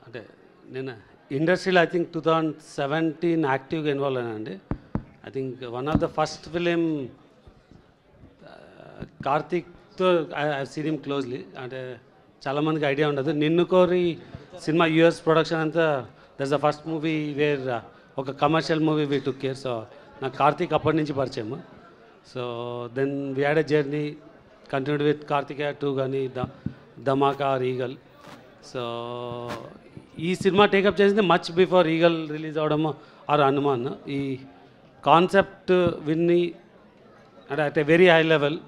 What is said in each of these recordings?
అంటే నేను ఇండస్ట్రీలో ఐ థింక్ 2017 యాక్టివ్గా ఇన్వాల్వ్ అయినానండి. I think one of the first film కార్తీక్తో ఐ సీన్ హిమ్ క్లోజ్లీ. అంటే చాలామందికి ఐడియా ఉండదు, నిన్ను కోరి సినిమా యూఎస్ ప్రొడక్షన్ అంతా that's the first movie where ఒక commercial movie we took care. So నాకు కార్తీక్ అప్పటి నుంచి పరిచయం. So then we had a journey continued with Karthikeya 2 కానీ ధమాకా ఆర్ ఈగల్. సో ఈ సినిమా టేకప్ చేసింది మచ్ బిఫోర్ ఈగల్ రిలీజ్ అవడము ఆర్ హనుమాన్. ఈ కాన్సెప్ట్ విన్ని అంటే at a very high level.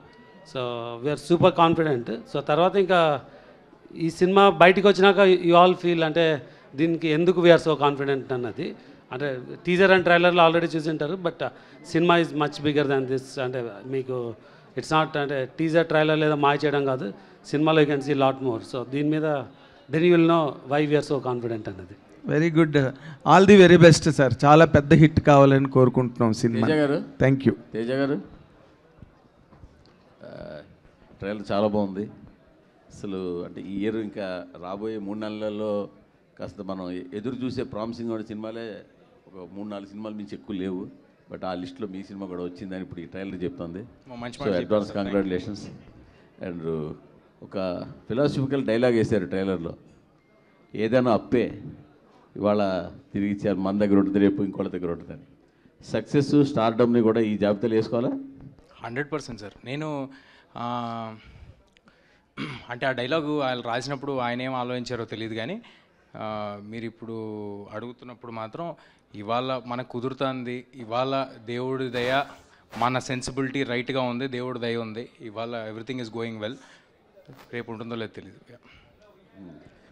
So we are super confident. So తర్వాత ఇంకా ఈ సినిమా బయటికి వచ్చినాక యూ ఆల్ ఫీల్ అంటే దీనికి ఎందుకు వీఆర్ సో కాన్ఫిడెంట్ అన్నది. అంటే టీజర్ అండ్ ట్రైలర్లో ఆల్రెడీ చూసింటారు, బట్ సినిమా is much bigger than this. అంటే మీకు ఇట్స్ నాట్ అంటే టీజర్ ట్రైలర్ లేదా మాయ చేయడం కాదు, సినిమాలో you can see lot more. So దీని మీద then you will know why we're so confident అన్నది. Very good, all the very best sir. చాలా పెద్ద హిట్ కావాలని కోరుకుంటున్నాం సినిమా. Thank you. తేజ గారు, ట్రైలర్ చాలా బాగుంది అసలు. అంటే ఈ ఇయర్ ఇంకా రాబోయే 3 నెలల్లో కాస్త మనం ఎదురు చూసే ప్రామిసింగ్ ఉన్న సినిమాలే ఒక 3-4 సినిమాలు మించి ఎక్కువ లేవు. బట్ ఆ లిస్ట్లో మీ సినిమా కూడా వచ్చిందని ఇప్పుడు ఈ ట్రైలర్ చెప్తుంది. So advance congratulations. అండ్ ఒక ఫిలాసఫికల్ డైలాగ్ వేశారు ట్రైలర్లో, ఏదైనా అప్పే ఇవాళ తిరిగి ఇచ్చారు, మన దగ్గర ఉంటుంది రేపు ఇంకోళ్ళ దగ్గర ఉంటుందని. సక్సెస్ స్టార్డమ్ని కూడా ఈ జాబితాలో వేసుకోవాలా? 100% సార్. నేను అంటే ఆ డైలాగు ఆయన రాసినప్పుడు ఆయన ఏం ఆలోచించారో తెలియదు, కానీ మీరు ఇప్పుడు అడుగుతున్నప్పుడు మాత్రం ఇవాళ మనకు కుదురుతుంది, ఇవాళ దేవుడి దయ, మన సెన్సిబిలిటీ రైట్గా ఉంది, దేవుడి దయ ఉంది, ఇవాళ ఎవ్రీథింగ్ ఈజ్ గోయింగ్ వెల్. రేపు ఉంటుందో లేదో తెలియదు.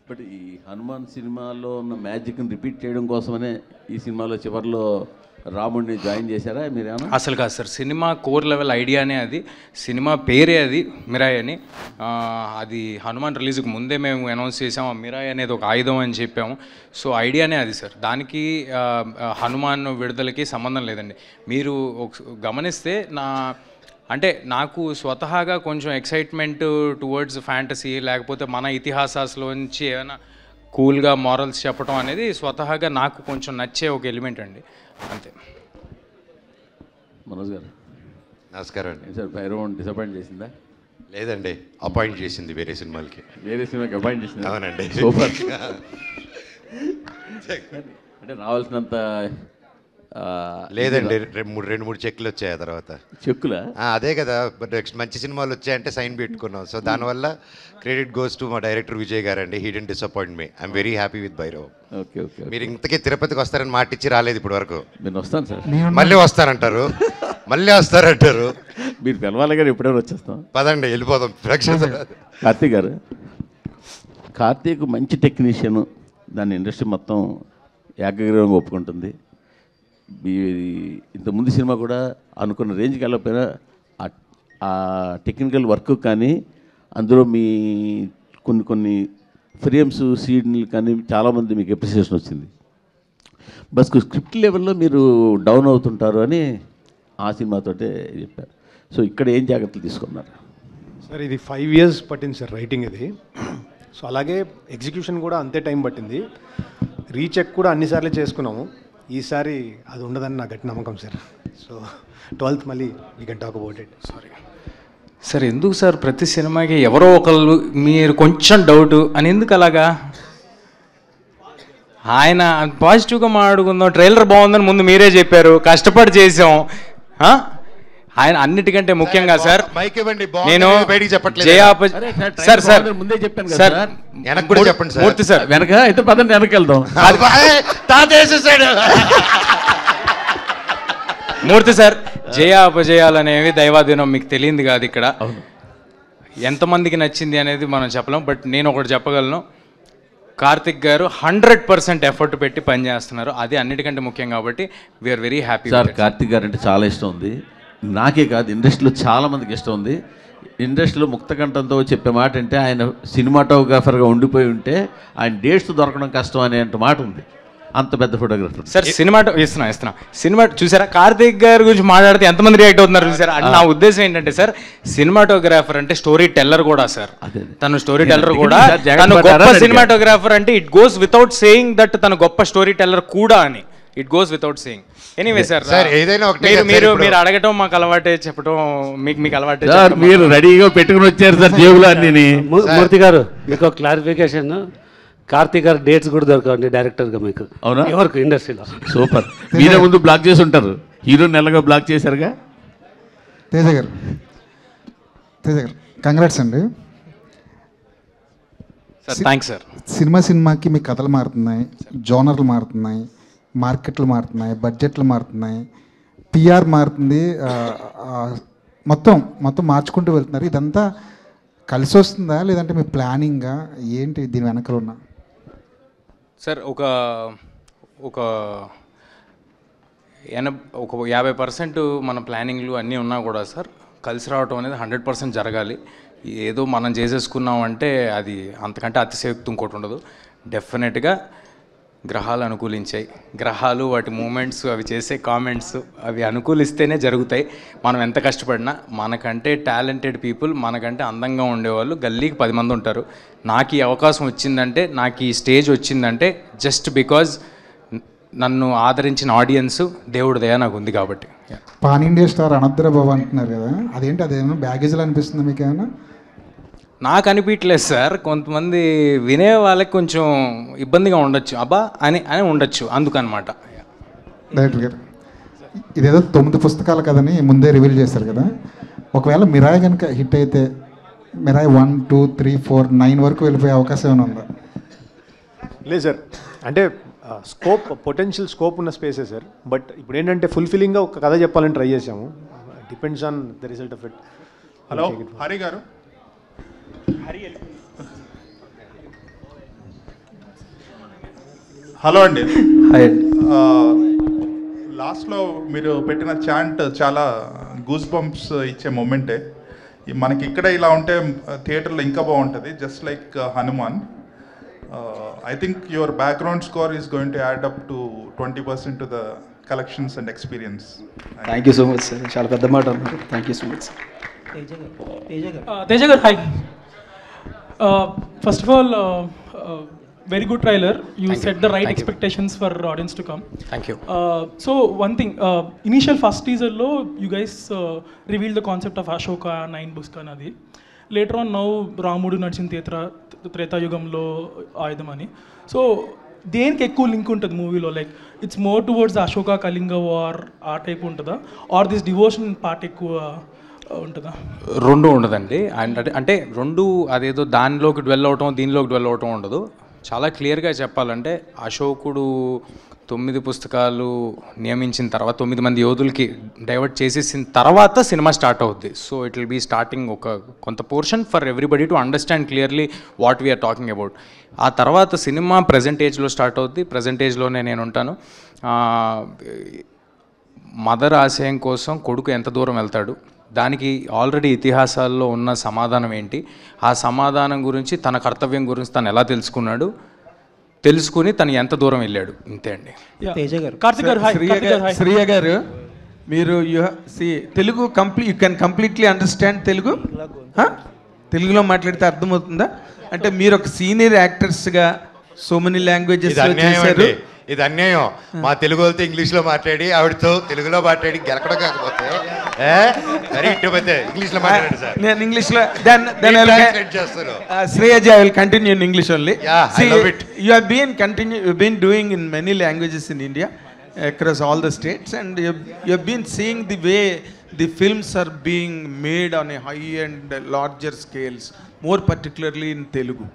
బట్ ఈ హనుమాన్ సినిమాలో ఉన్న మ్యాజిక్ని రిపీట్ చేయడం కోసమనే ఈ సినిమాలో చివరిలో రాముడిని జాయిన్ చేశారా మీరేమన్నా? అసలు కాదు సార్, సినిమా కోర్ లెవెల్ ఐడియానే అది. సినిమా పేరే అది మిరాయ్ అని. అది హనుమాన్ రిలీజ్కి ముందే మేము అనౌన్స్ చేసాము, ఆ మిరాయ్ అనేది ఒక ఆయుధం అని చెప్పాము. సో ఐడియానే అది సార్. దానికి హనుమాన్ విడుదలకి సంబంధం లేదండి. మీరు గమనిస్తే నాకు స్వతహాగా కొంచెం ఎక్సైట్మెంట్ టువర్డ్స్ ఫ్యాంటసీ, లేకపోతే మన ఇతిహాసాల్లోంచి ఏమైనా కూల్గా మారల్స్ చెప్పడం అనేది స్వతహాగా నాకు కొంచెం నచ్చే ఒక ఎలిమెంట్ అండి, అంతే. మనోజ్ గారు నమస్కారం అండి. సార్ భైరవన్ డిసప్పాయింట్ చేసిందా? లేదండి, అపాయింట్ చేసింది వేరే సినిమాలకి. వేరే సినిమాకి అపాయింట్ చేసింది? అవునండి. సూపర్. అంటే రావాల్సినంత లేదండి, 2-3 చెక్లు వచ్చాయి. ఆ తర్వాత చెక్కులా? అదే కదా, నెక్స్ట్ మంచి సినిమాలు వచ్చాయంటే సైన్ పెట్టుకున్నాం. సో దానివల్ల క్రెడిట్ గోస్ టు మా డైరెక్టర్ విజయ్ గారు అండి. He didn't disappoint me. I'm very happy with Bhairav. Okay okay. మీరు ఇంతకీ తిరుపతికి వస్తారని మాట ఇచ్చి రాలేదు ఇప్పటి వరకు. నేను వస్తాను సార్. మళ్ళీ వస్తారంటారు, మళ్ళీ వస్తారంటారు. మీరు తెలవాలి గారు, ఎప్పుడైనా వచ్చేస్తాం. పదండి వెళ్ళిపోదాం. కార్తీక్ గారు, కార్తీక్ మంచి టెక్నీషియన్, దాన్ని ఇండస్ట్రీ మొత్తం ఏకగ్రీవంగా ఒప్పుకుంటుంది. ఇంతకుముందు సినిమా కూడా అనుకున్న రేంజ్కి వెళ్ళకపోయినా ఆ టెక్నికల్ వర్క్ కానీ అందులో మీ కొన్ని ఫ్రేమ్స్ సీన్లు కానీ చాలామంది మీకు అప్రిసియేషన్ వచ్చింది. బస్ స్క్రిప్ట్ లెవెల్లో మీరు డౌన్ అవుతుంటారు అని ఆ సినిమాతోటే చెప్పారు. సో ఇక్కడ ఏం జాగ్రత్తలు తీసుకున్నారు సార్? ఇది 5 years పట్టింది సార్ రైటింగ్ ఇది. సో అలాగే ఎగ్జిక్యూషన్ కూడా అంతే టైం పట్టింది. రీచెక్ కూడా అన్నిసార్లు చేసుకున్నాము. ఈసారి అది ఉండదని నా గట్టి నమ్మకం సార్. సో 12th మళ్ళీ we can talk about it. Sorry sir. ఎందుకు సార్ ప్రతి సినిమాకి ఎవరో ఒకళ్ళు మీరు కొంచెం డౌట్ అని ఎందుకు అలాగా? ఆయన పాజిటివ్గా మాట్లాడుకుందాం, ట్రైలర్ బాగుందని ముందు మీరే చెప్పారు, కష్టపడి చేసాం. ఆయన అన్నిటికంటే ముఖ్యంగా సార్ నేను ముందే చెప్పాను సార్, వెనక్కి కూడా చెప్పండి సార్. మూర్తి సార్ వెనక అయితే పదండి వెనక్కి వెళ్దాం. మూర్తి సార్, జయ అపజయాలనేవి దైవాధీనం, మీకు తెలియంది కాదు. ఇక్కడ ఎంతమందికి నచ్చింది అనేది మనం చెప్పలేం. బట్ నేను ఒకటి చెప్పగలను, కార్తిక్ గారు 100% ఎఫర్ట్ పెట్టి పనిచేస్తున్నారు. అది అన్నిటికంటే ముఖ్యం. కాబట్టి we are very happy sir. Karthik గారు అంటే చాలా ఇష్టం ఉంది, నాకే కాదు ఇండస్ట్రీలో చాలామందికి ఇష్టం ఉంది. ఇండస్ట్రీలో ముక్తకంఠంతో చెప్పే మాట అంటే ఆయన సినిమాటోగ్రాఫర్గా ఉండిపోయి ఉంటే ఆయన డేట్స్ దొరకడం కష్టం అనే మాట ఉంది. అంత పెద్ద ఫోటోగ్రాఫర్. సార్ ఇస్తున్నా సినిమా చూసారా, కార్తీక్ గారి గురించి మాట్లాడితే ఎంతమంది రియాక్ట్ అవుతున్నారు చూసారా. నా ఉద్దేశం ఏంటంటే సార్, సినిమాటోగ్రాఫర్ అంటే స్టోరీ టెల్లర్ కూడా సార్. తను స్టోరీ టెల్లర్ కూడా, తను గొప్ప సినిమాటోగ్రాఫర్ అంటే it goes without saying that తను గొప్ప స్టోరీ టెల్లర్ కూడా అని. It goes without saying. Anyway sir, మీరు అడగటం మాకు అలవాటే, చెప్పడం మీకు అలవాటే. మీరు రెడీగా పెట్టుకుని వచ్చారు సార్ జేబులో అన్ని. మూర్తి గారు, మీకు క్లారిఫికేషన్, కార్తీక్ గారు డేట్స్ కూడా దొరకండి డైరెక్టర్గా మీకు. అవునా? ఎవరికి ఇండస్ట్రీలో. సూపర్. మీరే ముందు బ్లాక్ చేసి ఉంటారు, హీరో నెలగా బ్లాక్ చేశారుగా. తేజ గారు కంగ్రాట్స్ అండి. Sir thanks sir. సినిమాకి మీ కథలు మారుతున్నాయి, జోనర్లు మారుతున్నాయి, మార్కెట్లు మారుతున్నాయి, బడ్జెట్లు మారుతున్నాయి, పిఆర్ మారుతుంది, మొత్తం మార్చుకుంటూ వెళ్తున్నారు. ఇదంతా కలిసి వస్తుందా లేదంటే మీ ప్లానింగా ఏంటి దీని వెనకాల ఉన్న? సార్ ఒక 50% మన ప్లానింగ్లు అన్నీ ఉన్నా కూడా సార్, కలిసి రావటం అనేది 100% జరగాలి. ఏదో మనం చేసేసుకున్నామంటే అది అంతకంటే అతిశయోక్తి ఇంకోటి ఉండదు. డెఫినెట్గా గ్రహాలు అనుకూలించాయి. గ్రహాలు వాటి మూమెంట్స్, అవి చేసే కామెంట్స్, అవి అనుకూలిస్తేనే జరుగుతాయి. మనం ఎంత కష్టపడినా, మనకంటే టాలెంటెడ్ పీపుల్, మనకంటే అందంగా ఉండేవాళ్ళు గల్లీకి 10 మంది ఉంటారు. నాకు ఈ అవకాశం వచ్చిందంటే, నాకు ఈ స్టేజ్ వచ్చిందంటే జస్ట్ బికాజ్ నన్ను ఆదరించిన ఆడియన్స్, దేవుడి దయ నాకు ఉంది కాబట్టి. పాన్ ఇండియా స్టార్ అనద్ర బాబు అంటున్నారు కదా, అదేంటి, అదేమన్నా బ్యాగేజ్లో అనిపిస్తుందా మీకు ఏమైనా? నాకు అనిపించలేదు సార్. కొంతమంది వినే వాళ్ళకి కొంచెం ఇబ్బందిగా ఉండొచ్చు, అబ్బా అని ఉండొచ్చు, అందుకనమాట. డైరెక్టర్ గారు, ఇదేదో 9 పుస్తకాలు కదని ముందే రివీల్ చేశారు కదా, ఒకవేళ మిరాయ్ కనుక హిట్ అయితే మిరాయ్ 1, 2, 3, 4, 9 వరకు వెళ్ళిపోయే అవకాశం ఏమైనా ఉందా? లేదు సార్, అంటే పొటెన్షియల్ స్కోప్ ఉన్న స్పేసే సార్. బట్ ఇప్పుడు ఏంటంటే ఫుల్ఫిల్లింగ్గా ఒక కథ చెప్పాలని ట్రై చేసాము. Depends on the result of it. Hello Hari గారు. హలో అండి. లాస్ట్లో మీరు పెట్టిన చాంట్ చాలా గూస్ బంప్స్ ఇచ్చే మూమెంటే. మనకి ఇక్కడ ఇలా ఉంటే థియేటర్లో ఇంకా బాగుంటుంది. Just like Hanuman. I think your background score is going to add up to 20% to the collections and experience. Thank you so much, sir. చాలా పెద్ద మాట అన్నారు. Thank you so much, sir. Teja garu, hi. First of all, very good trailer. You set the right expectations for audience to come. Thank you. So one thing, initial first teaser lo you guys revealed the concept of Ashoka 9 books kanadi. Later on now Ramudu నడిచిన త్రేతాయుగంలో ఆయుధం అని. So దేనికి ఎక్కువ link ఉంటుంది మూవీలో? Like it's more towards Ashoka Kalinga war ఆ type ఉంటుందా, ఆర్ దిస్ డివోషన్ పార్ట్ ఎక్కువ ఉంటుందా? రెండు ఉండదండి. అంటే రెండు అదేదో దానిలోకి డ్వెల్ అవటం దీనిలోకి డ్వెల్ అవటం ఉండదు. చాలా క్లియర్గా చెప్పాలంటే అశోకుడు 9 పుస్తకాలు నియమించిన తర్వాత 9 మంది యోధులకి డైవర్ట్ చేసేసిన తర్వాత సినిమా స్టార్ట్ అవుద్ది. So it will be starting ఒక కొంత portion for everybody to understand clearly what we're talking about. ఆ తర్వాత సినిమా ప్రజెంట్ ఏజ్లో స్టార్ట్ అవుద్ది. ప్రజెంట్ ఏజ్లోనే నేను ఉంటాను. మదర్ ఆశయం కోసం కొడుకు ఎంత దూరం వెళ్తాడు, దానికి ఆల్రెడీ ఇతిహాసాల్లో ఉన్న సమాధానం ఏంటి, ఆ సమాధానం గురించి, తన కర్తవ్యం గురించి తను ఎలా తెలుసుకుని తను ఎంత దూరం వెళ్ళాడు, ఇంతే అండి. శ్రీయ గారు, మీరు Telugu you can completely understand Telugu? తెలుగులో మాట్లాడితే అర్థమవుతుందా? అంటే మీరు ఒక సీనియర్ యాక్టర్స్గా సో మెనీ లాంగ్వేజెస్ చేశారు. ఇది అన్యాయం. మా తెలుగు వాళ్ళతో ఇంగ్లీష్లో మాట్లాడి ఆవిడతో తెలుగులో మాట్లాడి గెలకడం కాకపోతే ఇంగ్లీష్లో మాట్లాడండి సార్. నేను ఇంగ్లీష్లో చేస్తాను. Shreyaji, I will continue in English only. Yeah, I love it. You have been doing in many languages in India, across all the states, and you have been seeing the way the films are being made on a high and larger scales, more particularly in Telugu.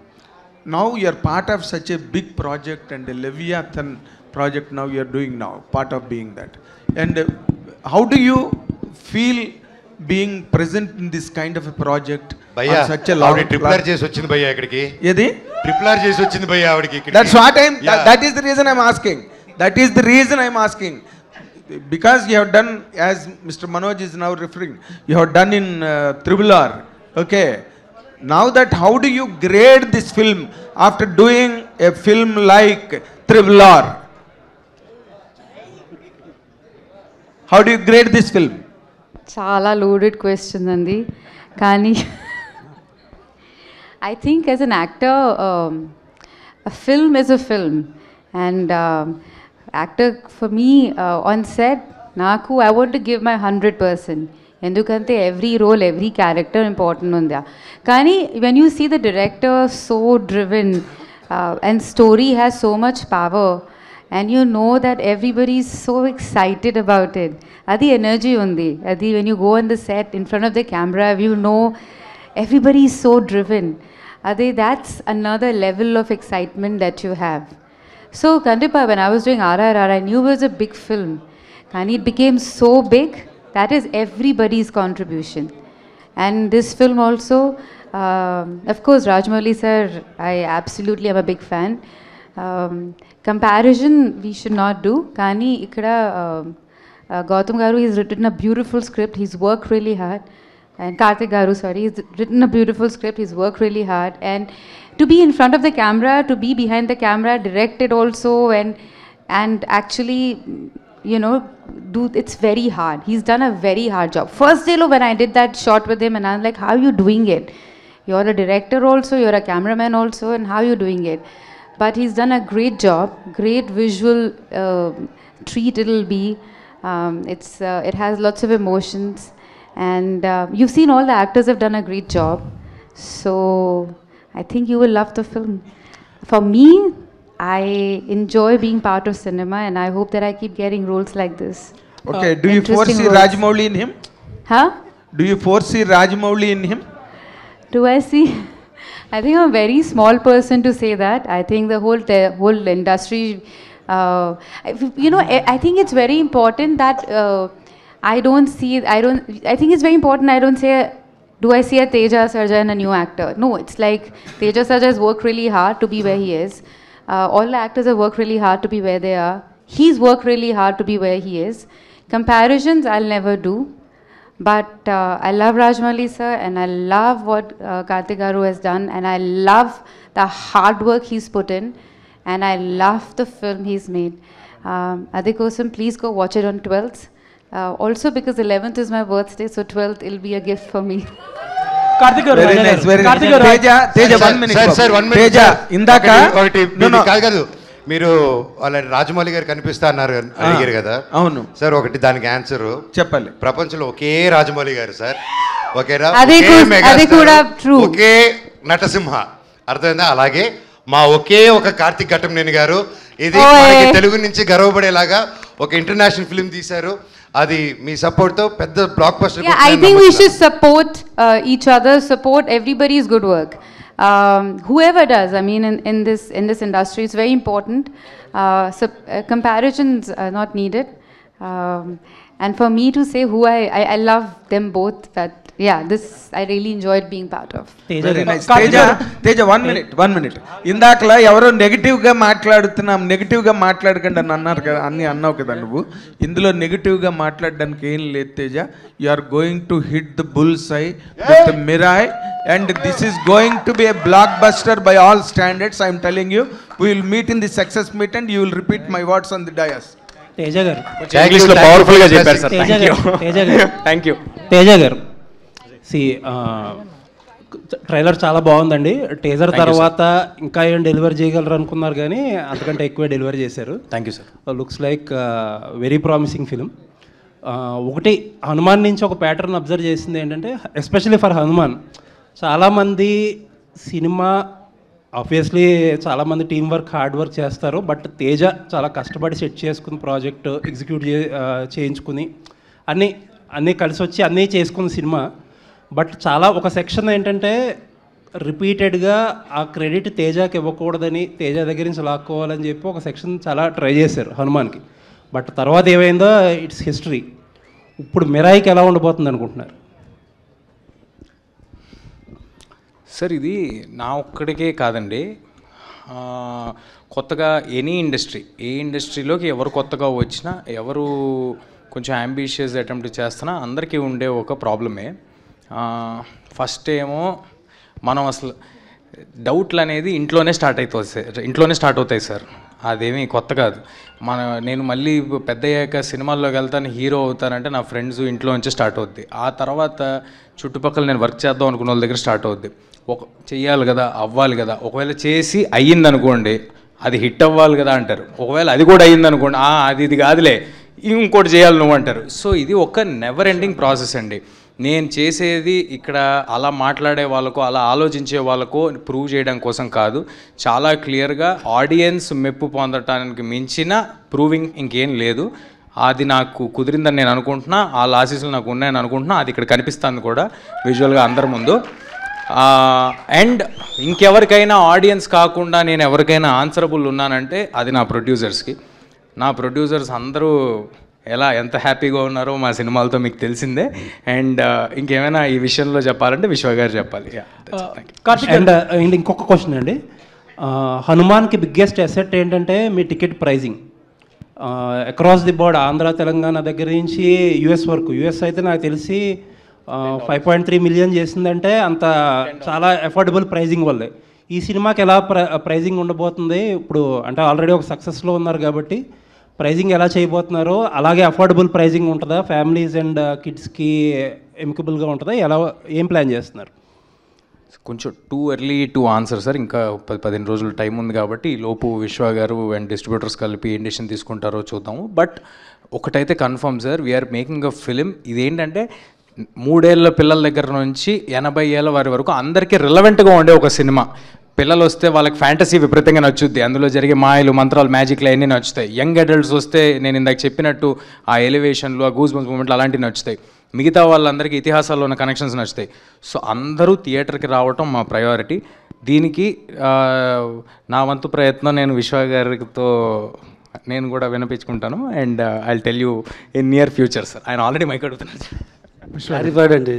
Now you are part of such a big project, and a Leviathan project now you are doing now, part of being that. And how do you feel being present in this kind of a project on such a large triple చేసి వచ్చింది భయ్యా ఇక్కడికి. ఏది triple చేసి వచ్చింది భయ్యా ఆవిడకి. That's what that is the reason I'm asking. That is the reason I'm asking. Because you have done, as Mr. Manoj is now referring, you have done in Triple R. Okay. Now that, how do you grade this film after doing a film like Triple R? How do you grade this film? చాలా loaded question అండి, కానీ I think as an actor, a film is a film, and actor for me on set, I want to give my 100%. ఎందుకంటే every role, every character important ఉందా. కానీ when you see the director so driven and story has so much power, and you know that everybody is so excited about it. Adi energy undi. Adi when you go on the set in front of the camera, you know everybody is so driven. Adi that's another level of excitement that you have. So Kandipa, when I was doing RRR, I knew it was a big film. And it became so big, that is everybody's contribution. And this film also, of course, Rajamouli sir, I absolutely am a big fan. Comparison we should not do. Kani ikkada Gautam Garu has written a beautiful script. He's worked really hard. And Karthik Garu, sorry, he's written a beautiful script. He's worked really hard. And to be in front of the camera, to be behind the camera, directed also, and actually, you know, it's very hard. He's done a very hard job. First day when I did that shot with him, and I'm like, how are you doing it? You're a director also, you're a cameraman also, and how are you doing it? But he's done a great job, great visual treat it'll be. It has lots of emotions, and you've seen all the actors have done a great job. So I think you will love the film. For me, I enjoy being part of cinema, and I hope that I keep getting roles like this. Okay, do you foresee Rajamouli in him? Huh? Do you foresee Rajamouli in him? Do I see? I think I'm a very small person to say that. I think the whole industry, you know, I think it's very important that I think it's very important I don't say, do I see a Teja Sarja and a new actor? No, it's like Teja Sarja has worked really hard to be where he is. All the actors have worked really hard to be where they are. He's worked really hard to be where he is. Comparisons I'll never do. But I love Rajamouli sir, and I love what Karthik Garu has done, and I love the hard work he's put in, and I love the film he's made. Adikosam, please go watch it on 12th. Also because 11th is my birthday, so 12th will be a gift for me. Karthik Garu, very nice, very nice. Teja, 1 minute. Sir, 1 minute. Teja, indaka కాదు మీరు already Rajamouli గారు కనిపిస్తా అన్నారు అడిగారు కదా. అవును sir, ఒకటి దానికి ఆన్సర్ చెప్పాలి. ప్రపంచంలో ఒకే రాజమౌళి గారు సార్, ఒకేరా, ఒకే నటసింహ, అర్థమైందా? అలాగే మా ఒకే ఒక కార్తిక్ ఘట్టంనేని గారు, ఇది మనకి తెలుగు నుంచి గర్వపడేలాగా ఒక ఇంటర్నేషనల్ ఫిల్మ్ తీశారు. అది మీ సపోర్ట్ తో పెద్ద block buster. I think we should support each other, support everybody's good work. Whoever does, I mean, in this industry, it's very important. Comparisons are not needed. And for me to say who I love them both, but yeah, this I really enjoyed being part of. Very nice. Teja, 1 minute. ఇందాకలా ఎవరో నెగిటివ్గా మాట్లాడకండి అని అన్నారు కదా, అన్నీ అన్నావు కదా నువ్వు. ఇందులో నెగిటివ్గా మాట్లాడడానికి ఏం లేదు Teja. You are going to hit the bull's eye with Mirai, and this is going to be a blockbuster by all standards. I am telling you, we will meet in the success meet and you will repeat my words on the dais. Teja గారు English లో powerful గా చెప్పారు sir. Thank you. Teja గారు, trailer చాలా బాగుందండి. Teaser తర్వాత ఇంకా ఏం డెలివరీ చేయగలరు అనుకున్నారు, కానీ అంతకంటే ఎక్కువ డెలివరీ చేశారు. Thank you sir. Looks like very promising film. ఒకటి హనుమాన్ నుంచి ఒక ప్యాటర్న్ అబ్జర్వ్ చేసింది ఏంటంటే, ఎస్పెషల్లీ ఫర్ హనుమాన్, చాలామంది సినిమా ఆబ్వియస్లీ చాలామంది టీం వర్క్, హార్డ్ వర్క్ చేస్తారు. బట్ తేజ చాలా కష్టపడి సెట్ చేసుకుని ప్రాజెక్ట్ ఎగ్జిక్యూట్ చేయించుకుని అన్నీ కలిసి వచ్చి అన్నీ చేసుకున్న సినిమా. బట్ చాలా ఒక సెక్షన్ ఏంటంటే రిపీటెడ్గా ఆ క్రెడిట్ తేజకి ఇవ్వకూడదని, తేజ దగ్గర నుంచి లాక్కోవాలని చెప్పి ఒక సెక్షన్ చాలా ట్రై చేశారు హనుమాన్కి. బట్ తర్వాత ఏమైందో ఇట్స్ హిస్టరీ. ఇప్పుడు మిరాయికి ఎలా ఉండబోతుంది అనుకుంటున్నారు? సార్, ఇది నా ఒక్కడికే కాదండి, కొత్తగా ఎనీ ఇండస్ట్రీ, ఏ ఇండస్ట్రీలోకి ఎవరు కొత్తగా వచ్చినా, ఎవరు కొంచెం అంబిషియస్ అటెంప్ట్ చేస్తున్నా అందరికీ ఉండే ఒక ప్రాబ్లమే. ఫస్ట్ ఏమో మనం అసలు డౌట్లు అనేది ఇంట్లోనే స్టార్ట్ అవుతాయి సార్. అదేమీ కొత్త కాదు. నేను మళ్ళీ పెద్ద అయ్యాక సినిమాల్లోకి వెళ్తాను, హీరో అవుతానంటే నా ఫ్రెండ్స్ ఇంట్లో నుంచి స్టార్ట్ అవుద్ది. ఆ తర్వాత చుట్టుపక్కల నేను వర్క్ చేద్దాం అనుకున్న వాళ్ళ దగ్గర స్టార్ట్ అవుద్ది. చెయ్యాలి కదా, అవ్వాలి కదా. ఒకవేళ చేసి అయ్యిందనుకోండి, అది హిట్ అవ్వాలి కదా అంటారు. ఒకవేళ అది కూడా అయ్యిందనుకోండి, ఇది కాదులే ఇంకోటి చేయాలి నువ్వు అంటారు. సో ఇది ఒక నెవర్ ఎండింగ్ ప్రాసెస్ అండి. నేను చేసేది ఇక్కడ అలా మాట్లాడే వాళ్ళకో అలా ఆలోచించే వాళ్ళకో ప్రూవ్ చేయడం కోసం కాదు. చాలా క్లియర్గా ఆడియన్స్ మెప్పు పొందటానికి మించిన ప్రూవింగ్ ఇంకేం లేదు. అది నాకు కుదిరిందని నేను అనుకుంటున్నా, ఆ ఆశీస్సులు నాకు ఉన్నాయని అనుకుంటున్నా. అది ఇక్కడ కనిపిస్తుంది కూడా విజువల్గా అందరి ముందు. అండ్ ఇంకెవరికైనా ఆడియన్స్ కాకుండా నేను ఎవరికైనా ఆన్సరబుల్ ఉన్నానంటే అది నా ప్రొడ్యూసర్స్కి. నా ప్రొడ్యూసర్స్ అందరూ ఎంత హ్యాపీగా ఉన్నారో మా సినిమాలతో మీకు తెలిసిందే. అండ్ ఇంకేమైనా ఈ విషయంలో చెప్పాలంటే విశ్వ గారు చెప్పాలి. అండ్ ఇంకొక క్వశ్చన్ అండి, హనుమాన్కి బిగ్గెస్ట్ అసెట్ ఏంటంటే మీ ticket pricing. Across the board Andhra Telangana దగ్గర నుంచి యుఎస్ వరకు. యుఎస్ అయితే నాకు తెలిసి 5.3 మిలియన్ చేసిందంటే అంత చాలా అఫోర్డబుల్ ప్రైజింగ్ వల్లే. ఈ సినిమాకి ఎలా ప్రైజింగ్ ఉండబోతుంది ఇప్పుడు? అంటే ఆల్రెడీ ఒక సక్సెస్లో ఉన్నారు కాబట్టి ప్రైజింగ్ ఎలా చేయబోతున్నారో అలాగే అఫోర్డబుల్ ప్రైజింగ్ ఉంటుందా? ఫ్యామిలీస్ అండ్ కిడ్స్కి ఎమికబుల్గా ఉంటుందా? ఏం ప్లాన్ చేస్తున్నారు? కొంచెం too early to answer sir. ఇంకా 10-15 రోజులు టైం ఉంది కాబట్టి ఈ లోపు విశ్వ గారు అండ్ డిస్ట్రిబ్యూటర్స్ కలిపి ఏం డిసిషన్ తీసుకుంటారో చూద్దాము. బట్ ఒకటైతే confirm sir, we're making a film. ఇదేంటంటే 3 ఏళ్ళ పిల్లల దగ్గర నుంచి 80 ఏళ్ళ వారి వరకు అందరికీ రిలవెంట్గా ఉండే ఒక సినిమా. పిల్లలు వస్తే వాళ్ళకి ఫ్యాంటసీ విపరీతంగా నచ్చుద్ది, అందులో జరిగే మాయలు మంత్రాలు మ్యాజిక్లు అన్నీ నచ్చుతాయి. యంగ్ అడల్ట్స్ వస్తే నేను ఇందాక చెప్పినట్టు ఆ ఎలివేషన్లు, ఆ గూస్ బంప్స్ మూమెంట్లు అలాంటివి నచ్చుతాయి. మిగతా వాళ్ళందరికీ ఇతిహాసాల్లో ఉన్న కనెక్షన్స్ నచ్చుతాయి. సో అందరూ థియేటర్కి రావటం మా ప్రయారిటీ. దీనికి నా వంతు ప్రయత్నం నేను విశ్వ గారితో నేను కూడా వినిపించుకుంటాను. And I tell you in near future sir. ఆయన ఆల్రెడీ మైక్ అడుగుతున్నారు. క్లారిఫైడ్ అండి,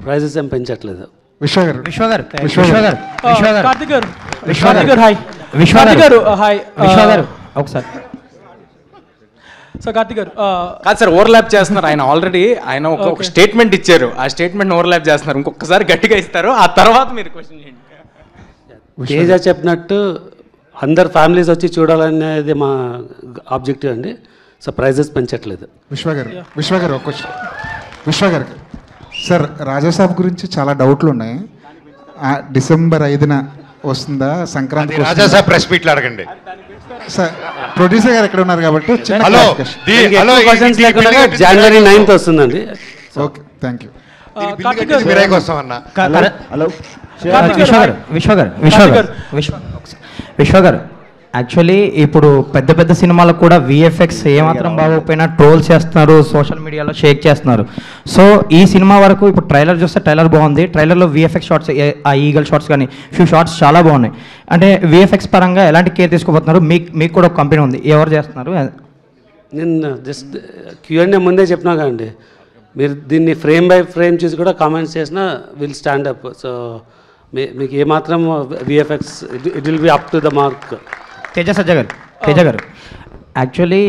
ప్రైజెస్ ఏం పెంచట్లేదు. ఒకసారి సో కార్తిక్ గారు కాదు సార్, ఓవర్లాప్ చేస్తున్నారు. ఆయన ఒక స్టేట్మెంట్ ఇచ్చారు, ఆ స్టేట్మెంట్ ఓవర్లాప్ చేస్తున్నారు. ఇంకొకసారి గట్టిగా ఇస్తారు, ఆ తర్వాత మీరు క్వశ్చన్ చేయండి. తేజ చెప్పినట్టు అందరు ఫ్యామిలీస్ వచ్చి చూడాలనేది మా ఆబ్జెక్టివ్ అండి. సో ప్రైజెస్ పెంచట్లేదు. విశ్వ గారు ఒక క్వశ్చన్. విశ్వ గారికి సార్, రాజాసాబ్ గురించి చాలా డౌట్లు ఉన్నాయి. డిసెంబర్ 5న వస్తుందా? సంక్రాంతి రాజాసాబ్ ప్రెస్ మీట్లు అడగండి సార్. ప్రొడ్యూసర్ గారు ఎక్కడ ఉన్నారు కాబట్టి జనవరి 9th వస్తుందండి. Okay, thank you. విశ్వ గారు యాక్చువల్లీ ఇప్పుడు పెద్ద పెద్ద సినిమాలకు కూడా విఎఫ్ఎక్స్ ఏమాత్రం బాగోకపోయినా ట్రోల్ చేస్తున్నారు, సోషల్ మీడియాలో షేక్ చేస్తున్నారు. సో ఈ సినిమా వరకు ఇప్పుడు ట్రైలర్ చూస్తే ట్రైలర్ బాగుంది. ట్రైలర్లో విఎఫ్ఎక్స్ షాట్స్, ఆ ఈగల్ షాట్స్ కానీ ఫ్యూ షాట్స్ చాలా బాగున్నాయి. అంటే విఎఫ్ఎక్స్ పరంగా ఎలాంటి కేర్ తీసుకోబోతున్నారు? మీకు కూడా ఒక కంపెనీ ఉంది, ఎవరు చేస్తున్నారు? నేను జస్ట్ Q&A ముందే చెప్పినా కదండి, మీరు దీన్ని ఫ్రేమ్ బై ఫ్రేమ్ చూసి కూడా కామెంట్స్ చేసినా విల్ స్టాండ్ అప్. సో మీకు ఏమాత్రం VFX it will be up to the mark. Teja గారు యాక్చువల్లీ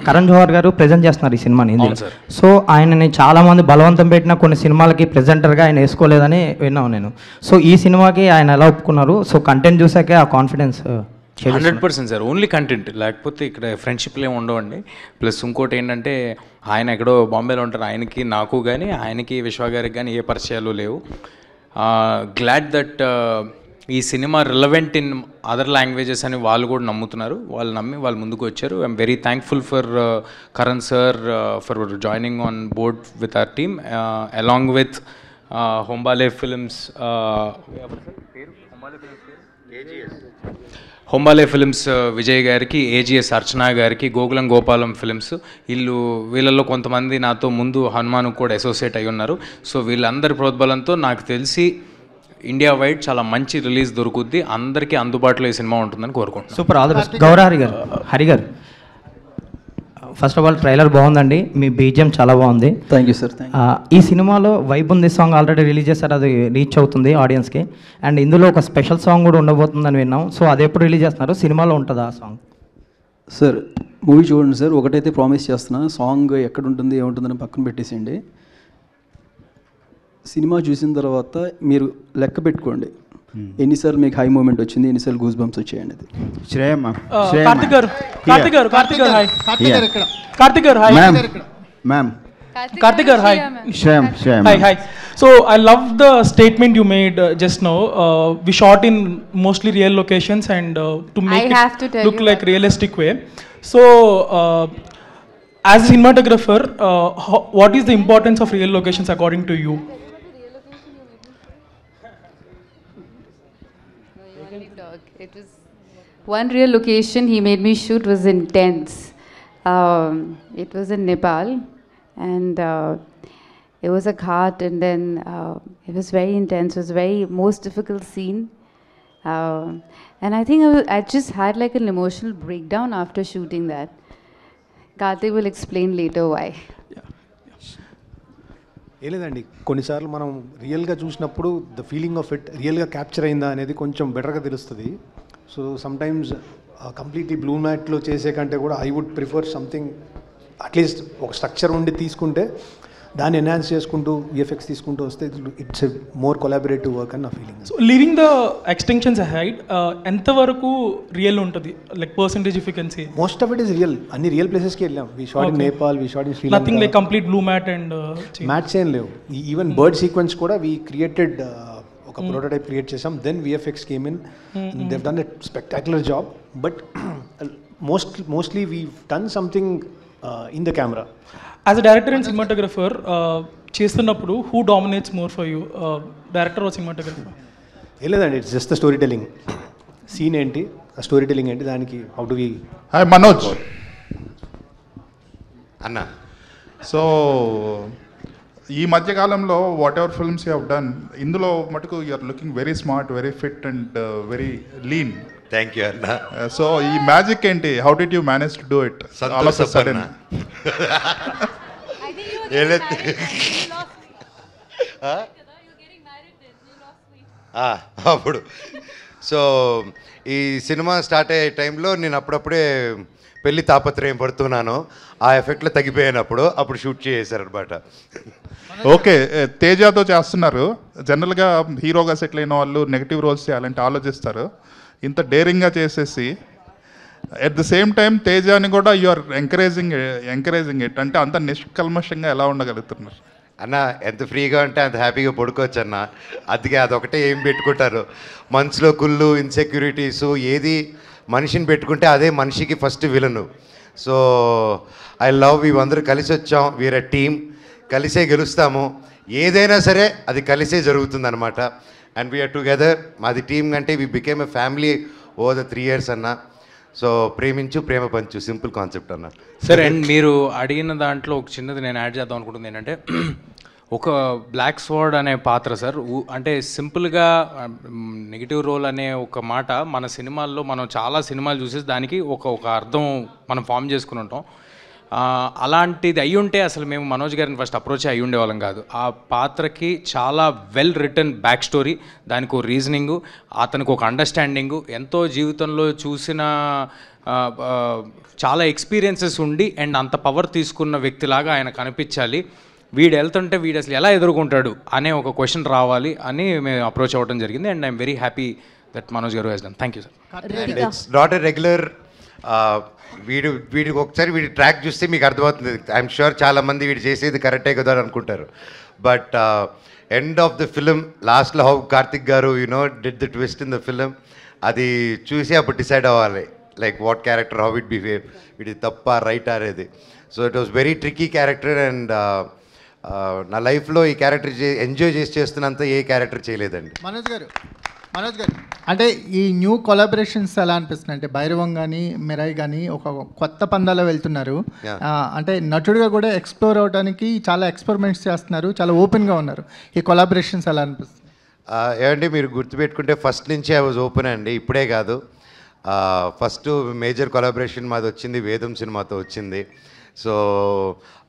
కరణ్ జోహర్ గారు ప్రజెంట్ చేస్తున్నారు ఈ సినిమాని హిందీలో. సో ఆయనని చాలామంది బలవంతం పెట్టిన కొన్ని సినిమాలకి ప్రెజెంటర్గా ఆయన వేసుకోలేదని విన్నాను నేను. సో ఈ సినిమాకి ఆయన ఎలా ఒప్పుకున్నారు? సో కంటెంట్ చూసాకే ఆ కాన్ఫిడెన్స్ 100% సార్. ఓన్లీ కంటెంట్, లేకపోతే ఇక్కడ ఫ్రెండ్షిప్లు ఏమి ఉండవండి. ప్లస్ ఇంకోటి ఏంటంటే ఆయన ఎక్కడో బాంబేలో ఉంటారు, ఆయనకి నాకు కానీ ఆయనకి విశ్వ గారికి కానీ ఏ పరిచయాలు లేవు. గ్లాడ్ దట్ ఈ సినిమా రిలవెంట్ ఇన్ అదర్ లాంగ్వేజెస్ అని వాళ్ళు కూడా నమ్ముతున్నారు. వాళ్ళు నమ్మి వాళ్ళు ముందుకు వచ్చారు. I'm very thankful for Karan sir for joining on board with our team along with Hombale Films, Hombale Films Vijay గారికి, ఏజిఎస్ అర్చనా గారికి, గోకులం గోపాలం ఫిల్మ్స్. వీళ్ళల్లో కొంతమంది నాతో ముందు హనుమాన్ కూడా అసోసియేట్ అయి ఉన్నారు. సో వీళ్ళందరి ప్రోద్బలంతో నాకు తెలిసి ఇండియా వైడ్ చాలా మంచి రిలీజ్ దొరుకుద్ది, అందరికీ అందుబాటులో ఈ సినిమా ఉంటుందని కోరుకుంటున్నాను. Super, all the best. Gaurahari గారు ఫస్ట్ ఆఫ్ ఆల్ ట్రైలర్ బాగుందండి, మీ బీజిఎం చాలా బాగుంది. Thank you sir. ఈ సినిమాలో వైబ్ ఉంది సాంగ్ ఆల్రెడీ రిలీజ్ చేస్తారు, అది రీచ్ అవుతుంది ఆడియన్స్కి. అండ్ ఇందులో ఒక స్పెషల్ సాంగ్ కూడా ఉండబోతుందని విన్నాం. సో అది ఎప్పుడు రిలీజ్ చేస్తున్నారు? సినిమాలో ఉంటుందా ఆ సాంగ్? సార్ మూవీ చూడండి సార్, ఒకటైతే ప్రామిస్ చేస్తున్నా, సాంగ్ ఎక్కడ ఉంటుంది ఏముంటుందని పక్కన పెట్టేసేయండి. సినిమా చూసిన తర్వాత మీరు లెక్క పెట్టుకోండి, ఎన్నిసార్లు మీకు హై మూమెంట్ వచ్చింది, ఎన్నిసార్లు గూస్ బంప్స్ వచ్చాయండి అది? శ్రేయమ్మ, కార్తిక్ గారు హాయ్. కార్తిక్ గారు hi. Ma'am. Karthik garu, hi. Shyam. Hi. So I love the statement you made just now. We shot in mostly real locations and to make it look like realistic way. So as a cinematographer, what is the importance of real locations according to you? It was one real location he made me shoot was intense. It was in Nepal. And it was a ghat, and then it was very intense. It was very most difficult scene, and I think I just had like an emotional breakdown after shooting that. Karthik will explain later why. ఏం లేదండి, కొన్నిసార్లు మనం రియల్గా చూసినప్పుడు the feeling of it రియల్గా capture అయిందా అనేది కొంచెం బెటర్గా తెలుస్తుంది. సో సమ్టైమ్స్ కంప్లీట్లీ బ్లూ మ్యాట్లో చేసే కంటే కూడా I would prefer something at least ఒక స్ట్రక్చర్ ఉండి తీసుకుంటే దాన్ని ఎన్హాన్స్ చేసుకుంటూ విఎఫ్ఎక్స్ తీసుకుంటూ వస్తే it's a more collaborative work అని నా feeling. So leaving the extensions ahead, ఎంతవరకు రియల్ ఉంటుంది, like percentage if you can say? Most of it is real. అన్ని రియల్ ప్లేసెస్కి వెళ్ళాం. వి shot in Nepal, we shot in Sri Lanka. Nothing like complete blue mat and mats ఏం లేవు. Even bird sequence కూడా we created, ఒక prototype create చేసాం. Then VFX came in, they've done a spectacular job. But mostly we done something in the camera. As a director and cinematographer, చేస్తున్నప్పుడు who dominates more for you, director or cinematographer? లేదండి, it's just the story telling. Scene ఏంటి, ఆ story telling ఏంటి, దానికి how do we. Hi Manoj అన్న. So ఈ మధ్యకాలంలో whatever films you have done, ఇందులో మటుకు you are looking very smart, very fit and very lean. Thank you అన్న. సో ఈ మ్యాజిక్ ఏంటి, how did you manage to do it all of a sudden? అప్పుడు so ఈ సినిమా start అయ్యే టైంలో నేను అప్పుడప్పుడే పెళ్లి తాపత్రయం పడుతున్నాను. ఆ ఎఫెక్ట్లో తగ్గిపోయాను. అప్పుడు షూట్ చేశారనమాట. ఓకే, తేజాతో చేస్తున్నారు. జనరల్గా హీరోగా సెటిల్ అయిన వాళ్ళు నెగిటివ్ రోల్స్ చేయాలంటే ఆలోచిస్తారు. ఇంత డేరింగ్గా చేసేసి ఎట్ ద సేమ్ టైం తేజాని కూడా యు ఆర్ ఎంకరేజింగ్ ఇట్, అంటే అంత నిష్కల్మషంగా ఎలా ఉండగలుగుతున్నారు? అన్న ఎంత ఫ్రీగా ఉంటే అంత హ్యాపీగా పడుకోవచ్చు అన్న. అందుకే అదొకటే ఏం పెట్టుకుంటారు మనసులో, కుళ్ళు, ఇన్సెక్యూరిటీసు, ఏది మనిషిని పెట్టుకుంటే అదే మనిషికి first villain. So I love, ఇవందరూ కలిసి వచ్చాం, వీఆర్ ఎ టీమ్, కలిసే గెలుస్తాము. ఏదైనా సరే అది కలిసే జరుగుతుందన్నమాట. And we're together. మాది టీమ్ కంటే we became a family over the 3 years అన్న. సో ప్రేమించు, ప్రేమ పంచు, సింపుల్ కాన్సెప్ట్ అన్న. సరే, అండ్ మీరు అడిగిన దాంట్లో ఒక చిన్నది నేను యాడ్ చేద్దాం అనుకుంటుంది ఏంటంటే, ఒక బ్లాక్ స్వార్డ్ అనే పాత్ర సార్, అంటే సింపుల్గా నెగిటివ్ రోల్ అనే ఒక మాట మన సినిమాల్లో మనం చాలా సినిమాలు చూసేసి దానికి ఒక అర్థం మనం ఫామ్ చేసుకుని ఉంటాం. అలాంటిది అయ్యి ఉంటే అసలు మేము మనోజ్ గారిని ఫస్ట్ అప్రోచ్ అయ్యి ఉండేవాళ్ళం కాదు. ఆ పాత్రకి చాలా వెల్ రిటర్న్ బ్యాక్ స్టోరీ, దానికి ఒక రీజనింగు, అతనికి ఒక అండర్స్టాండింగు, ఎంతో జీవితంలో చూసిన చాలా ఎక్స్పీరియన్సెస్ ఉండి అండ్ అంత పవర్ తీసుకున్న వ్యక్తిలాగా ఆయన కనిపించాలి. వీడు వెళ్తుంటే వీడు అసలు ఎలా ఎదుర్కొంటాడు అనే ఒక క్వశ్చన్ రావాలి అని మేము అప్రోచ్ అవ్వడం జరిగింది. And I'm very happy that Manoj garu he's done. Thank you sir. It's not a regular, వీడికి ఒకసారి వీడి ట్రాక్ చూస్తే మీకు అర్థమవుతుంది. ఐఎమ్ షూర్ చాలామంది వీడు చేసేది కరెక్టే కదా అని అనుకుంటారు. But end of the film లాస్ట్లో హౌ కార్తిక్ గారు did the twist in the film, అది చూసి అప్పుడు డిసైడ్ అవ్వాలి like what character, how it behave, వీడి తప్ప రైట్ అనేది. So it was very tricky character. And నా లైఫ్లో ఈ క్యారెక్టర్ ఎంజాయ్ చేస్తున్నంత ఏ క్యారెక్టర్ చేయలేదండి. మనోజ్ గారు అంటే ఈ న్యూ కొలాబరేషన్స్ ఎలా అనిపిస్తుంది అంటే, భైరవం కానీ మిరాయి కానీ ఒక కొత్త పందాలో వెళ్తున్నారు. అంటే నటుడిగా కూడా ఎక్స్ప్లోర్ అవడానికి చాలా ఎక్స్పెరిమెంట్స్ చేస్తున్నారు, చాలా ఓపెన్గా ఉన్నారు. ఈ కొలాబరేషన్స్ ఎలా అనిపిస్తుంది? ఏమంటే మీరు గుర్తుపెట్టుకుంటే ఫస్ట్ నుంచి ఐ వాజ్ ఓపెన్ అండి, ఇప్పుడే కాదు. ఫస్ట్ మేజర్ కొలాబరేషన్ మాది వచ్చింది వేదం సినిమాతో వచ్చింది. సో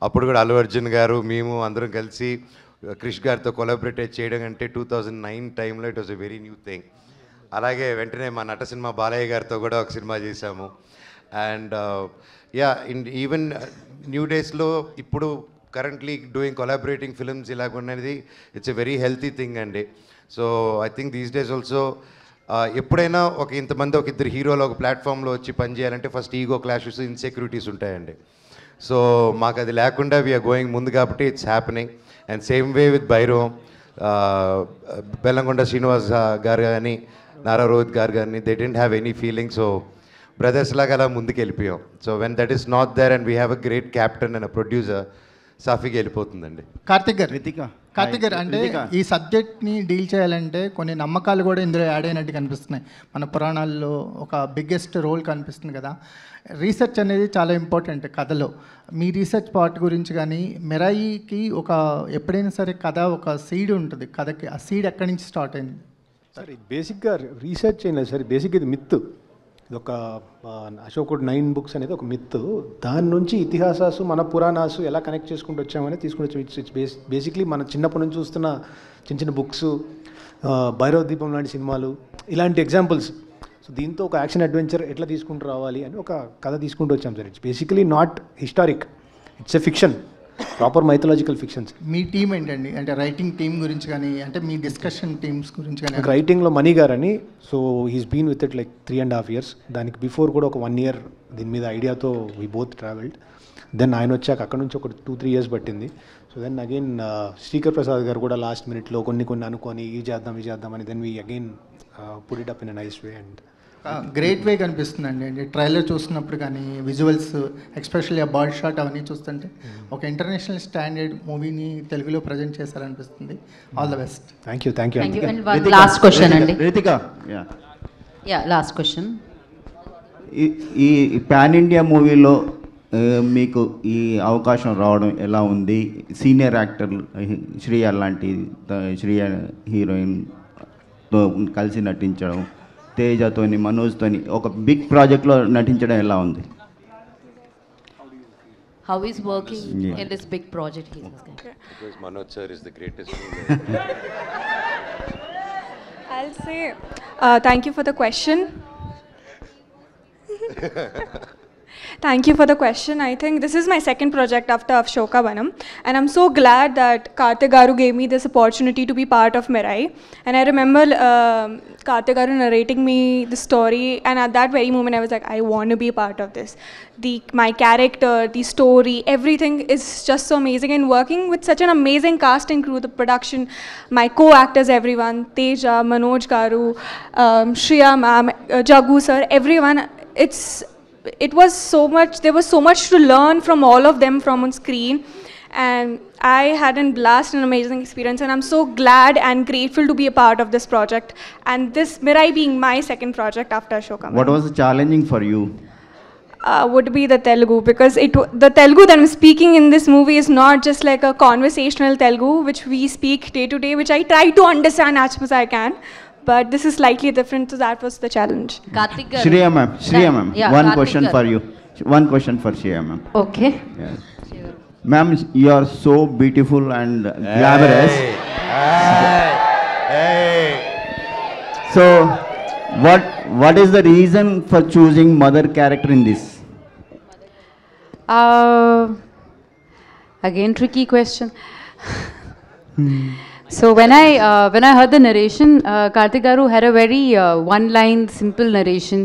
అప్పుడు కూడా అల్లు అర్జున్ గారు, మేము అందరం కలిసి క్రిష్ గారితో కొలాబరేట్ చేయడం అంటే 2009 టైంలో it was a very new thing. అలాగే వెంటనే మా నట సినిమా బాలయ్య గారితో కూడా ఒక సినిమా చేశాము. అండ్ ఈవెన్ న్యూ డేస్లో ఇప్పుడు కరెంట్లీ డూయింగ్ కొలాబరేటింగ్ ఫిల్మ్స్ ఇలాగ ఉన్నది it's a very healthy thing అండి. So I think these days also ఎప్పుడైనా ఇంతమంది ఇద్దరు హీరోలు ఒక ప్లాట్ఫామ్లో వచ్చి పనిచేయాలంటే ఫస్ట్ ఈగో క్లాషెస్, ఇన్సెక్యూరిటీస్ ఉంటాయండి. సో మాకు అది లేకుండా వీఆర్ గోయింగ్ ముందు కాబట్టి it's happening. And same way with Bhairavam, Bellamkonda Srinivas garu కానీ నారా రోహిత్ గారు కానీ they didn't have any feeling. So brothers లాగా అలా ముందుకు వెళ్ళిపోయాం. So when that is not there and we have a great captain and a producer, సాఫీగా వెళ్ళిపోతుందండి. కార్తిక్ గారు అంటే ఈ సబ్జెక్ట్ని డీల్ చేయాలంటే కొన్ని నమ్మకాలు కూడా ఇందులో యాడ్ అయినట్టు కనిపిస్తున్నాయి. మన పురాణాల్లో ఒక బిగ్గెస్ట్ రోల్ కనిపిస్తుంది కదా. రీసెర్చ్ అనేది చాలా ఇంపార్టెంట్ కథలో. మీ రీసెర్చ్ పార్ట్ గురించి కానీ, మిరాయికి ఎప్పుడైనా సరే కథ ఒక సీడ్ ఉంటుంది కథకి, ఆ సీడ్ ఎక్కడి నుంచి స్టార్ట్ అయింది? సరే బేసిక్గా రీసెర్చ్ అయినా సరే బేసిక్ ఇది మిత్. ఇది ఒక అశోకుడు 9 books అనేది ఒక మిత్. దాని నుంచి ఇతిహాసాసు మన పురాణాసు ఎలా కనెక్ట్ చేసుకుంటూ వచ్చామని తీసుకుని వచ్చాం. ఇట్స్ బేసిక్లీ మన చిన్నప్పటి నుంచి చూస్తున్న చిన్న చిన్న బుక్స్, భైరవ దీపం లాంటి సినిమాలు, ఇలాంటి ఎగ్జాంపుల్స్. సో దీంతో ఒక యాక్షన్ అడ్వెంచర్ ఎట్లా తీసుకుంటూ రావాలి అని ఒక కథ తీసుకుంటూ వచ్చాం sir. It's basically not historic, it's a fiction, proper mythological fictions. Me team ఏంటండి, అంటే రైటింగ్ టీం గురించి కానీ, అంటే మీ డిస్కషన్ టీమ్స్ గురించి కానీ? రైటింగ్లో మణి గారు అని, so he's been with it like 3.5 years. దానికి బిఫోర్ కూడా ఒక 1 year దీని మీద ఐడియాతో వీ బోత్ ట్రావెల్డ్. దెన్ ఆయన వచ్చాక అక్కడ నుంచి ఒక 2-3 years పట్టింది. So then again Srikar Prasad గారు కూడా లాస్ట్ మినిట్లో కొన్ని అనుకొని ఈ చేద్దాం అని then we again put it up in a nice way and great way కనిపిస్తుందండి. అంటే ట్రైలర్ చూస్తున్నప్పుడు కానీ, విజువల్స్ ఎస్పెషల్లీ ఆ బర్డ్ షాట్ అవన్నీ చూస్తుంటే ఒక ఇంటర్నేషనల్ స్టాండర్డ్ మూవీని తెలుగులో ప్రజెంట్ చేశారనిపిస్తుంది. All the best. Thank you. Last question అండి. Ritika, last question. ఈ పాన్ ఇండియా మూవీలో మీకు ఈ అవకాశం రావడం ఎలా ఉంది? సీనియర్ యాక్టర్ శ్రీయ లాంటి శ్రీయ హీరోయిన్తో కలిసి నటించడం, తేజతోని మనోజ్తోని ఒక బిగ్ ప్రాజెక్ట్లో నటించడం ఎలా ఉంది? How is working in this big project? Because Manoj sir is the greatest. I'll say thank you for the question. Thank you for the question. I think this is my second project after Ashoka Vanam, and I'm so glad that Karthik Garu gave me this opportunity to be part of Mirai. And I remember Karthik Garu narrating me the story, and at that very moment I was like, I want to be a part of this. My character, the story, everything is just so amazing, and working with such an amazing cast and crew, the production, my co-actors, everyone, Teja, Manoj Garu, Shriya ma'am, Jagu sir, everyone. It was so much, there was so much to learn from all of them from on screen, and I had a blast and amazing experience, and I'm so glad and grateful to be a part of this project, and this Mirai being my second project after Ashoka. What was challenging for you? Would be the Telugu, because the Telugu that I'm speaking in this movie is not just like a conversational Telugu which we speak day to day, which I try to understand as much as I can. But this is slightly different, so that was the challenge. Shriya ma'am, one question for you. One question for Shriya ma'am. Okay. Yes. Ma'am, you are so beautiful and glamorous. Hey. So, what is the reason for choosing mother character in this? Again, tricky question. So when I heard the narration, Karthik Garu had a very one-line, simple narration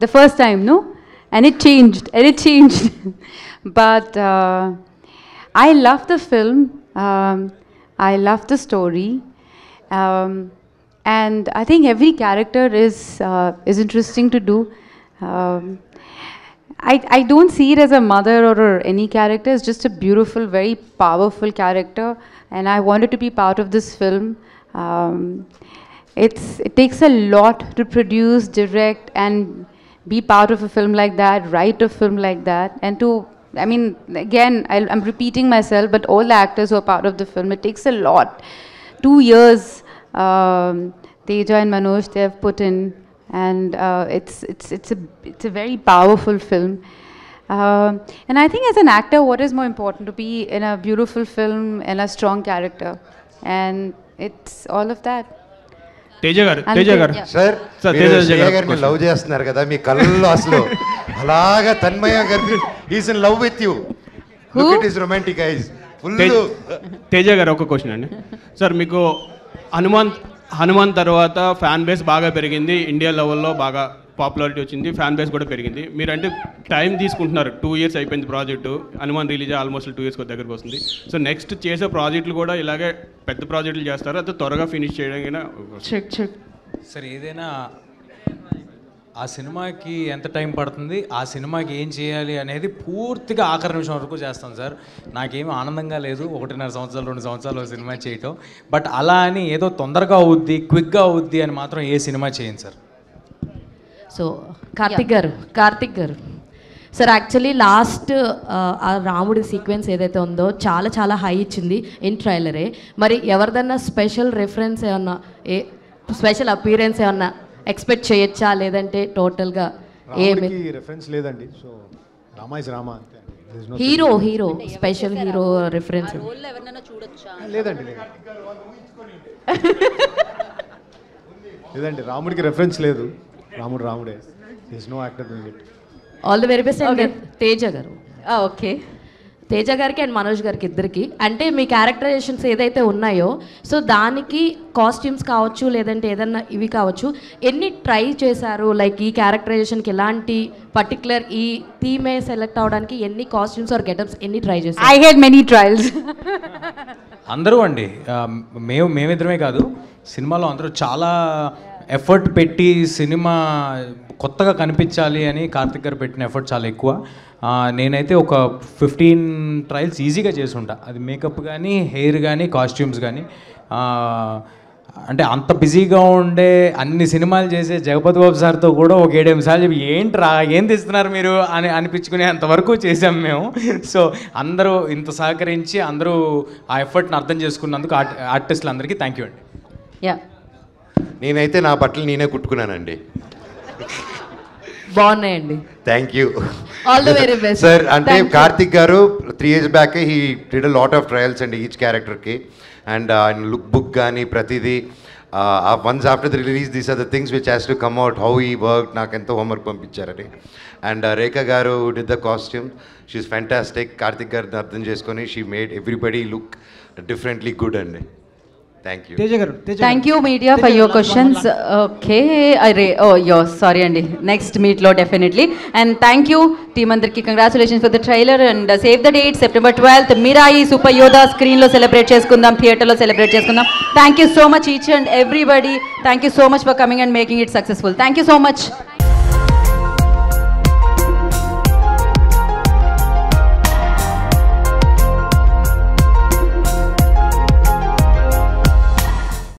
the first time, no? And it changed. But I love the film. I love the story. And I think every character is interesting to do. I don't see it as a mother or any character. It's just a beautiful, very powerful character. And I wanted to be part of this film. It takes a lot to produce, direct, and be part of a film like that, write a film like that. And again, I'm repeating myself, but all the actors who are part of the film, it takes a lot. 2 years, Teja and Manoj, they have put in, and it's a very powerful film. And I think as an actor, what is more important? To be in a beautiful film and a strong character. And it's all of that. Teja గారు sir Teja గారిని love చేస్తున్నారు కదా, మీ కళ్ళల్లో అసలు అలాగా తన్మయ గారు is in love with you. Look it is romantic ice full. Teja గారు ఒక క్వశ్చన్ అండి సార్, మీకు హనుమాన్ తర్వాత ఫ్యాన్ బేస్ బాగా పెరిగింది, ఇండియా లెవెల్లో బాగా పాపులారిటీ వచ్చింది, ఫ్యాన్ బేస్ కూడా పెరిగింది. మీరంటే టైం తీసుకుంటున్నారు, 2 years అయిపోయింది project, Hanuman release almost 2 years దగ్గరకు వస్తుంది. సో నెక్స్ట్ చేసే ప్రాజెక్టులు కూడా ఇలాగే పెద్ద ప్రాజెక్టులు చేస్తారు, అది త్వరగా ఫినిష్ చేయడానికి. సరే, ఏదైనా ఆ సినిమాకి ఎంత టైం పడుతుంది, ఆ సినిమాకి ఏం చేయాలి అనేది పూర్తిగా ఆఖరి నిమిషం వరకు చేస్తాం సార్. నాకేమీ ఆనందంగా లేదు 1.5 సంవత్సరాలు 2 సంవత్సరాలు సినిమా చేయటం. బట్ అలా అని ఏదో తొందరగా అవుద్ది, క్విక్గా అవుద్ది అని మాత్రం ఏ సినిమా చేయండి సార్. సో కార్తిక్ గారు సార్, యాక్చువల్లీ లాస్ట్ ఆ రాముడి సీక్వెన్స్ ఏదైతే ఉందో చాలా చాలా హై ఇచ్చింది ఇన్ ట్రైలరే. మరి ఎవరిదన్నా స్పెషల్ రెఫరెన్స్ ఏమన్నా, స్పెషల్ అపీరెన్స్ ఏమన్నా ఎక్స్పెక్ట్ చేయొచ్చా, లేదంటే టోటల్గా ఏమి రెఫరెన్స్ లేదండి? సో రామా ఇస్ రామా అంతే. హీరో స్పెషల్ హీరో రెఫరెన్స్ లేదండి. లేదండి, రాముడికి రెఫరెన్స్ లేదు. రాముడే. This no actor doing it. All the very best. And Teja గారు, ఓకే, తేజ గారికి అండ్ మనోజ్ గారికి ఇద్దరికి, అంటే మీ క్యారెక్టరైజేషన్స్ ఏదైతే ఉన్నాయో, సో దానికి కాస్ట్యూమ్స్ కావచ్చు, లేదంటే ఏదన్నా ఇవి కావచ్చు, ఎన్ని ట్రై చేశారు? లైక్ ఈ క్యారెక్టరైజేషన్కి ఎలాంటి పర్టికులర్ ఈ థీమే సెలెక్ట్ అవడానికి ఎన్ని కాస్ట్యూమ్స్ ఆర్ గెటప్స్ ఎన్ని ట్రై చేశారు? I head many trials. అందరూ అండి, మేమిద్దరమే కాదు, సినిమాలో అందరూ చాలా ఎఫర్ట్ పెట్టి సినిమా కొత్తగా కనిపించాలి అని కార్తిక్ గారు పెట్టిన ఎఫర్ట్ చాలా ఎక్కువ. నేనైతే ఒక 15 ట్రయల్స్ ఈజీగా చేసి ఉంటా. అది మేకప్ కానీ, హెయిర్ కానీ, కాస్ట్యూమ్స్ కానీ. అంటే అంత బిజీగా ఉండే అన్ని సినిమాలు చేసే జగపతి బాబు సార్తో కూడా ఒక 7-8 సార్లు చెప్పి ఏంట్రా ఏం తెస్తున్నారు మీరు అని అనిపించుకునే అంతవరకు చేసాం మేము. సో అందరూ ఇంత సహకరించి అందరూ ఆ ఎఫర్ట్ని అర్థం చేసుకున్నందుకు ఆర్టిస్టులు అందరికీ థ్యాంక్ యూ అండి. యా, నేనైతే నా బట్టలు నేనే కుట్టుకున్నానండి. బాగున్నాయండి. Thank you. All the very best sir. అంటే కార్తిక్ గారు 3 years back he did a lot of trials అండి ఈచ్ క్యారెక్టర్కి. అండ్ ఆయన లుక్ బుక్ కానీ ప్రతిదీ once after the release these are the things which has to come out how ఈ work. నాకు ఎంతో హోంవర్క్ పంపించారని. అండ్ రేఖా గారు did the costume, she's fantastic. Karthik గారిని అర్థం చేసుకొని she made everybody look differently good అండి. Thank you. Thank you media for your questions. Okay, sorry అండి, నెక్స్ట్ మీట్లో definitely. And thank you team అందరికి, congratulations for the trailer. And save the date, September 12th Mirai super Yodha స్క్రీన్లో celebrate చేసుకుందాం, థియేటర్లో celebrate చేసుకుందాం. Thank you so much each and everybody. Thank you so much for coming and making it successful. Thank you so much.